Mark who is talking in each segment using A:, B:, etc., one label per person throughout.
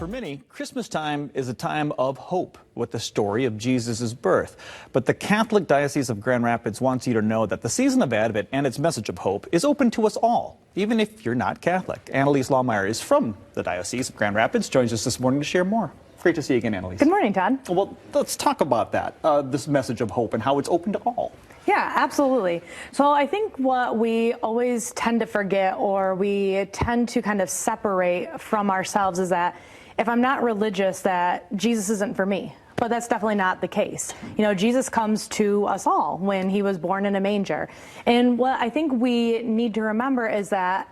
A: For many, Christmas time is a time of hope with the story of Jesus' birth. But the Catholic Diocese of Grand Rapids wants you to know that the season of Advent and its message of hope is open to us all, even if you're not Catholic. Annalise Lawmeyer is from the Diocese of Grand Rapids, joins us this morning to share more. Great to see you again, Annalise.
B: Good morning, Todd.
A: Well, let's talk about that, this message of hope and how it's open to all.
B: Yeah, absolutely. So I think what we always tend to forget, or we tend to kind of separate from ourselves, is that if I'm not religious, that Jesus isn't for me. But that's definitely not the case. You know, Jesus comes to us all when he was born in a manger. And what I think we need to remember is that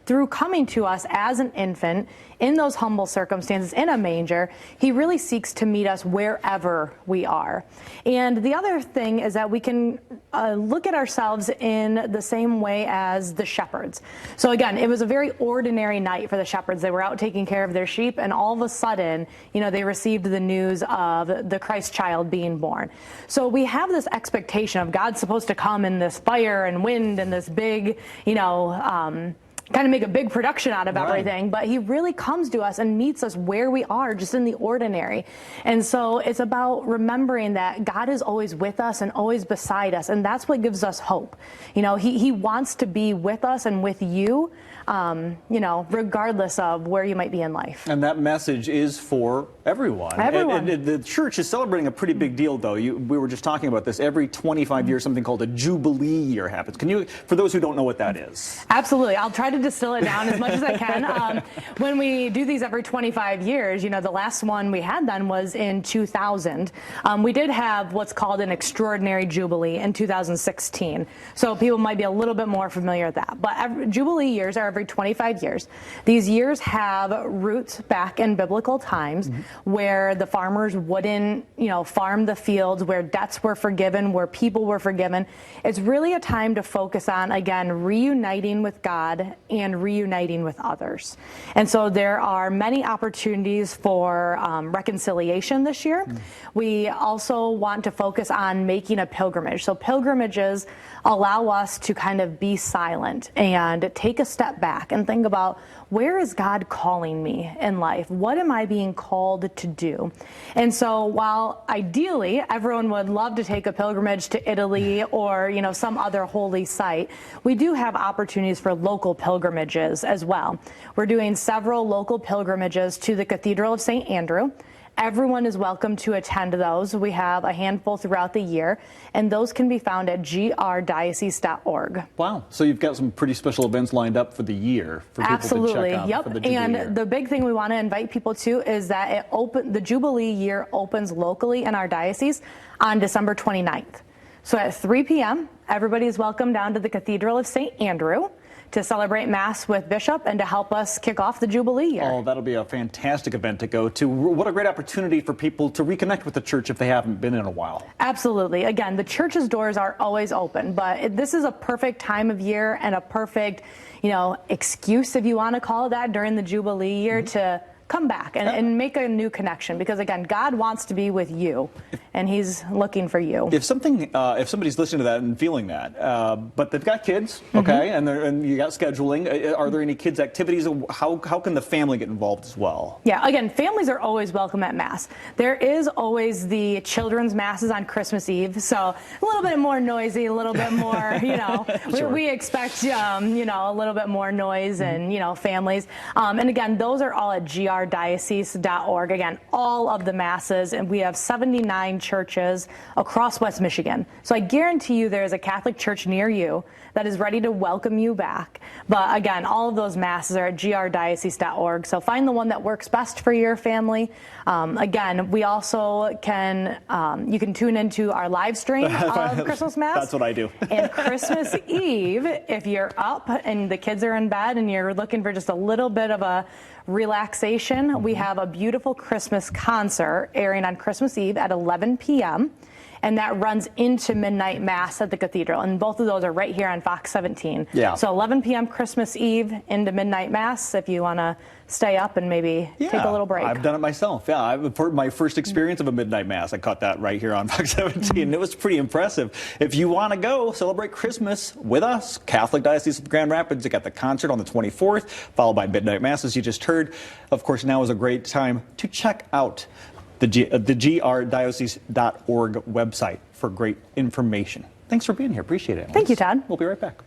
B: through coming to us as an infant in those humble circumstances in a manger, he really seeks to meet us wherever we are. And the other thing is that we can look at ourselves in the same way as the shepherds. So again, it was a very ordinary night for the shepherds. They were out taking care of their sheep, and all of a sudden, you know, they received the news of the Christ child being born. So we have this expectation of God's supposed to come in this fire and wind and this big, you know, kind of make a big production out of everything, but he really comes to us and meets us where we are, just in the ordinary. And so it's about remembering that God is always with us and always beside us, and that's what gives us hope. You know, he wants to be with us and with you, you know, regardless of where you might be in life.
A: And that message is for everyone.
B: Everyone.
A: And the church is celebrating a pretty big deal, though. We were just talking about this. Every 25 years, something called a Jubilee year happens. Can you, for those who don't know what that is?
B: Absolutely. I'll try to distill it down as much as I can. When we do these every 25 years, you know, the last one we had then was in 2000. We did have what's called an extraordinary Jubilee in 2016. So people might be a little bit more familiar with that. But Jubilee years are every 25 years. These years have roots back in biblical times where the farmers wouldn't, you know, farm the fields, where debts were forgiven, where people were forgiven. It's really a time to focus on, again, reuniting with God and reuniting with others. And so there are many opportunities for reconciliation this year. We also want to focus on making a pilgrimage. So pilgrimages allow us to kind of be silent and take a step back and think about, where is God calling me in life? What am I being called to do? And so while ideally everyone would love to take a pilgrimage to Italy or, you know, some other holy site, we do have opportunities for local pilgrimages as well. We're doing several local pilgrimages to the Cathedral of St. Andrew. Everyone is welcome to attend those. We have a handful throughout the year, and those can be found at grdiocese.org.
A: Wow. So you've got some pretty special events lined up for the year for people to check out. For the Jubilee
B: and
A: year.
B: The big thing we want to invite people to is that the Jubilee year opens locally in our diocese on December 29th. So at 3 p.m., everybody is welcome down to the Cathedral of St. Andrew to celebrate Mass with Bishop and to help us kick off the Jubilee year.
A: Oh, that'll be a fantastic event to go to. What a great opportunity for people to reconnect with the church if they haven't been in a while.
B: Absolutely. Again, the church's doors are always open, but this is a perfect time of year and a perfect, you know, excuse, if you want to call it that, during the Jubilee year to come back and make a new connection, because again, God wants to be with you and he's looking for you.
A: If somebody's listening to that and feeling that, but they've got kids, okay, and you got scheduling, are there any kids activities? How can the family get involved as well?
B: Yeah, again, families are always welcome at Mass. There is always the children's masses on Christmas Eve, so a little bit more noisy, a little bit more, you know,
A: Sure.
B: we expect, you know, a little bit more noise and, you know, families. And again, those are all at grdiocese.org. Again, all of the masses, and we have 79 churches across West Michigan. So I guarantee you there is a Catholic church near you that is ready to welcome you back. But again, all of those masses are at grdiocese.org. So find the one that works best for your family. Again, we also can, you can tune into our live stream of Christmas Mass.
A: That's what I do.
B: And Christmas Eve, if you're up and the kids are in bed and you're looking for just a little bit of a relaxation, we have a beautiful Christmas concert airing on Christmas Eve at 11 p.m. and that runs into midnight mass at the cathedral. And both of those are right here on Fox 17.
A: Yeah.
B: So 11 p.m. Christmas Eve into midnight mass if you want to stay up and maybe take a little break.
A: I've done it myself. Yeah, for my first experience of a midnight mass, I caught that right here on Fox 17, and it was pretty impressive. If you want to go celebrate Christmas with us, Catholic Diocese of Grand Rapids, you got the concert on the 24th, followed by midnight mass, as you just heard. Of course, now is a great time to check out the grdiocese.org website for great information. Thanks for being here. Appreciate it.
B: Thank you, Todd.
A: We'll be right back.